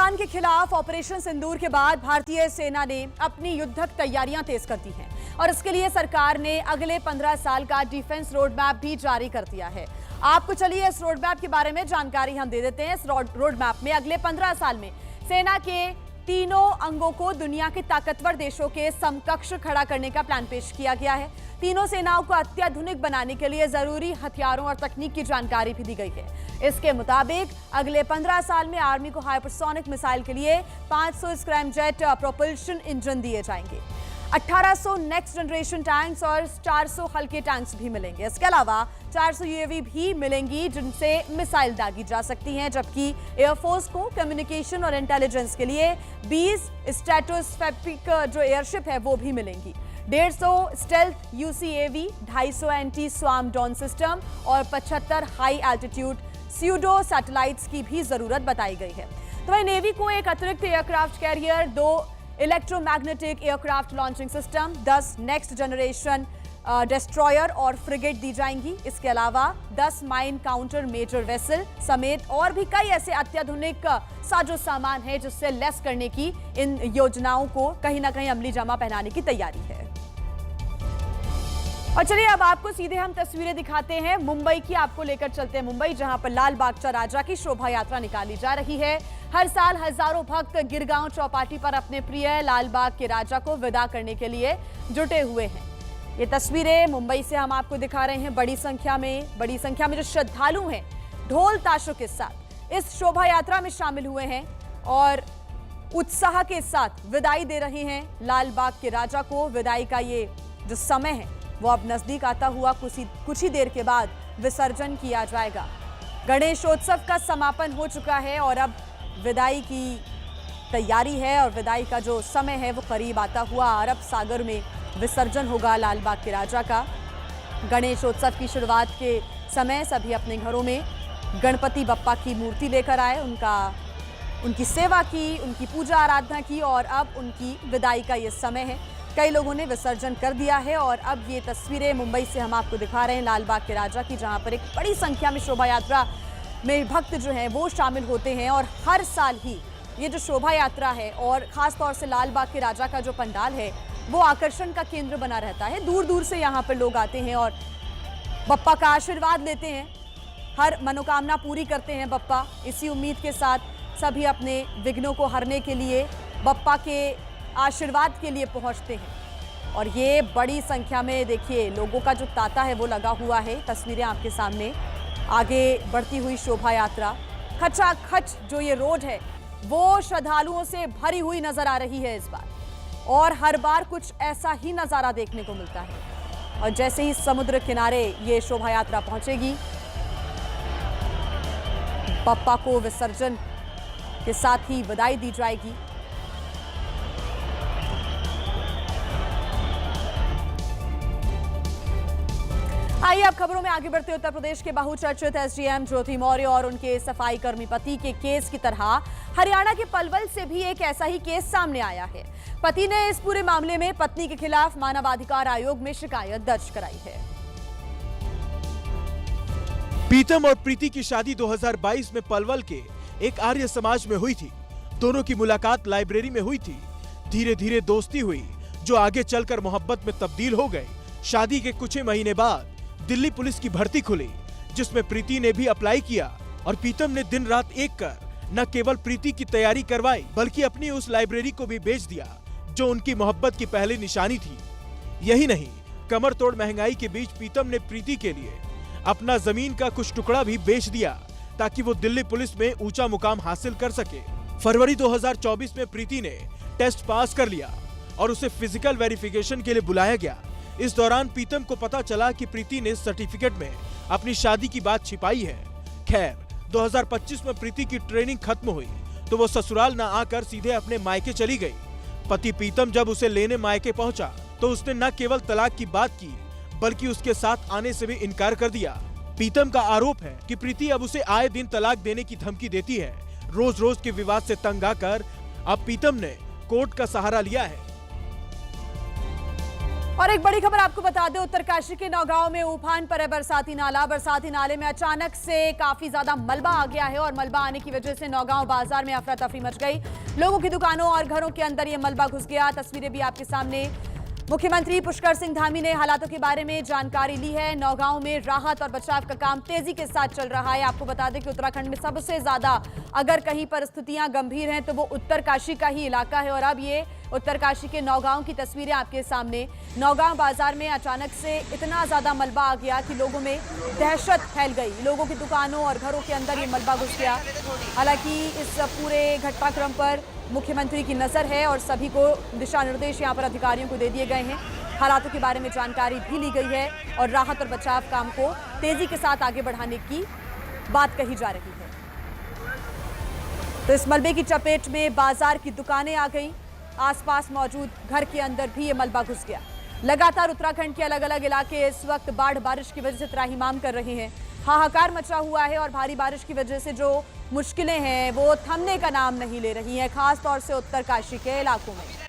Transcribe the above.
पाकिस्तान के खिलाफ ऑपरेशन सिंदूर के बाद भारतीय सेना ने अपनी युद्धक तैयारियां तेज कर दी हैं और इसके लिए सरकार ने अगले 15 साल का डिफेंस रोड मैप भी जारी कर दिया है। आपको चलिए इस रोड मैप के बारे में जानकारी हम दे देते हैं। इस रोड मैप में अगले 15 साल में सेना के तीनों अंगों को दुनिया के ताकतवर देशों के समकक्ष खड़ा करने का प्लान पेश किया गया है। तीनों सेनाओं को अत्याधुनिक बनाने के लिए जरूरी हथियारों और तकनीक की जानकारी भी दी गई है। इसके मुताबिक अगले 15 साल में आर्मी को हाइपरसोनिक मिसाइल के लिए 500 स्क्रैमजेट प्रोपल्शन इंजन दिए जाएंगे, 1800 नेक्स्ट जनरेशन टैंक्स और 400 हल्के टैंक्स भी मिलेंगे। इसके अलावा 400 यूएवी भी मिलेंगी जिनसे मिसाइल दागी जा सकती हैं, जबकि एयरफोर्स को कम्युनिकेशन और इंटेलिजेंस के लिए 20 स्ट्रेटोस्फेरिक जो एयरशिप है वो भी मिलेंगी। 150 stealth UCAV, 250 anti swarm drone system और 75 हाई एल्टीट्यूड स्यूडो सैटेलाइट्स की भी जरूरत बताई गई है। तो वहीं नेवी को एक अतिरिक्त aircraft carrier, 2 electromagnetic aircraft launching system, 10 next generation destroyer और फ्रिगेट दी जाएंगी। इसके अलावा 10 माइन काउंटर मेजर वेसल समेत और भी कई ऐसे अत्याधुनिक साजो सामान है जिससे लेस करने की इन योजनाओं को कहीं ना कहीं अमली जामा पहनाने की तैयारी है। और चलिए अब आपको सीधे हम तस्वीरें दिखाते हैं मुंबई की, आपको लेकर चलते हैं मुंबई, जहां पर लाल बागचा राजा की शोभा यात्रा निकाली जा रही है। हर साल हजारों भक्त गिरगांव चौपाटी पर अपने प्रिय लाल बाग के राजा को विदा करने के लिए जुटे हुए हैं। ये तस्वीरें मुंबई से हम आपको दिखा रहे हैं। बड़ी संख्या में जो श्रद्धालु हैं ढोल ताशों के साथ इस शोभा यात्रा में शामिल हुए हैं और उत्साह के साथ विदाई दे रहे हैं लाल बाग के राजा को। विदाई का ये जो समय है वो अब नजदीक आता हुआ कुछ ही देर के बाद विसर्जन किया जाएगा। गणेशोत्सव का समापन हो चुका है और अब विदाई की तैयारी है और विदाई का जो समय है वो करीब आता हुआ अरब सागर में विसर्जन होगा लाल बाग के राजा का। गणेशोत्सव की शुरुआत के समय सभी अपने घरों में गणपति बप्पा की मूर्ति लेकर आए, उनकी सेवा की, उनकी पूजा आराधना की और अब उनकी विदाई का ये समय है। कई लोगों ने विसर्जन कर दिया है और अब ये तस्वीरें मुंबई से हम आपको दिखा रहे हैं लाल बाग के राजा की, जहां पर एक बड़ी संख्या में शोभा यात्रा में भक्त जो हैं वो शामिल होते हैं। और हर साल ही ये जो शोभा यात्रा है और ख़ास तौर से लाल बाग के राजा का जो पंडाल है वो आकर्षण का केंद्र बना रहता है। दूर दूर से यहाँ पर लोग आते हैं और बप्पा का आशीर्वाद लेते हैं, हर मनोकामना पूरी करते हैं बप्पा। इसी उम्मीद के साथ सभी अपने विघ्नों को हरने के लिए बप्पा के आशीर्वाद के लिए पहुंचते हैं। और ये बड़ी संख्या में देखिए लोगों का जो तांता है वो लगा हुआ है। तस्वीरें आपके सामने, आगे बढ़ती हुई शोभा यात्रा, खचाखच जो ये रोड है वो श्रद्धालुओं से भरी हुई नजर आ रही है इस बार, और हर बार कुछ ऐसा ही नजारा देखने को मिलता है। और जैसे ही समुद्र किनारे ये शोभा यात्रा पहुंचेगी, बप्पा को विसर्जन के साथ ही विदाई दी जाएगी। आइए अब खबरों में आगे बढ़ते। उत्तर प्रदेश के बहुचर्चित एसडीएम ज्योति मौर्य और उनके सफाई कर्मी पति के केस की तरह हरियाणा के पलवल से भी एक ऐसा ही केस सामने आया है। पति ने इस पूरे मामले में पत्नी के खिलाफ मानवाधिकार आयोग में शिकायत दर्ज कराई है। पीतम और प्रीति की शादी 2022 में पलवल के एक आर्य समाज में हुई थी। दोनों की मुलाकात लाइब्रेरी में हुई थी। धीरे धीरे दोस्ती हुई जो आगे चलकर मोहब्बत में तब्दील हो गई। शादी के कुछ ही महीने बाद दिल्ली पुलिस की भर्ती खुली जिसमें प्रीति ने भी अप्लाई किया और पीतम ने दिन रात एक कर न केवल प्रीति की तैयारी करवाई बल्कि अपनी उस लाइब्रेरी को भी बेच दिया जो उनकी मोहब्बत की पहली निशानी थी। यही नहीं, कमर तोड़ महंगाई के बीच पीतम ने प्रीति के लिए अपना जमीन का कुछ टुकड़ा भी बेच दिया ताकि वो दिल्ली पुलिस में ऊंचा मुकाम हासिल कर सके। फरवरी 2024 में प्रीति ने टेस्ट पास कर लिया और उसे फिजिकल वेरिफिकेशन के लिए बुलाया गया। इस दौरान पीतम को पता चला कि प्रीति ने सर्टिफिकेट में अपनी शादी की बात छिपाई है। खैर 2025 में प्रीति की ट्रेनिंग खत्म हुई तो वो ससुराल न आकर सीधे अपने मायके चली गई। पति पीतम जब उसे लेने मायके पहुंचा तो उसने न केवल तलाक की बात की बल्कि उसके साथ आने से भी इनकार कर दिया। पीतम का आरोप है कि प्रीति अब उसे आए दिन तलाक देने की धमकी देती है। रोज रोज के विवाद से तंग आकर अब पीतम ने कोर्ट का सहारा लिया है। और एक बड़ी खबर आपको बता दें, उत्तरकाशी के नौगांव में उफान पर है बरसाती नाला। बरसाती नाले में अचानक से काफी ज्यादा मलबा आ गया है और मलबा आने की वजह से नौगांव बाजार में अफरा तफरी मच गई। लोगों की दुकानों और घरों के अंदर ये मलबा घुस गया। तस्वीरें भी आपके सामने। मुख्यमंत्री पुष्कर सिंह धामी ने हालातों के बारे में जानकारी ली है। नौगांव में राहत और बचाव का काम तेजी के साथ चल रहा है। आपको बता दें कि उत्तराखंड में सबसे ज्यादा अगर कहीं परिस्थितियां गंभीर हैं तो वो उत्तरकाशी का ही इलाका है। और अब ये उत्तरकाशी के नौगांव की तस्वीरें आपके सामने। नौगांव बाजार में अचानक से इतना ज्यादा मलबा आ गया कि लोगों में दहशत फैल गई। लोगों की दुकानों और घरों के अंदर ये मलबा घुस गया। हालांकि इस पूरे घटनाक्रम पर मुख्यमंत्री की नजर है और सभी को दिशा निर्देश यहाँ पर अधिकारियों को दे दिए गए हैं। हालातों के बारे में जानकारी भी ली गई है और राहत और बचाव काम को तेजी के साथ आगे बढ़ाने की बात कही जा रही है। तो इस मलबे की चपेट में बाजार की दुकानें आ गई। आसपास मौजूद घर के अंदर भी ये मलबा घुस गया। लगातार उत्तराखंड के अलग अलग इलाके इस वक्त बाढ़ बारिश की वजह से त्राहिमाम कर रहे हैं। हाहाकार मचा हुआ है और भारी बारिश की वजह से जो मुश्किलें हैं वो थमने का नाम नहीं ले रही हैं, खास तौर से उत्तरकाशी के इलाकों में।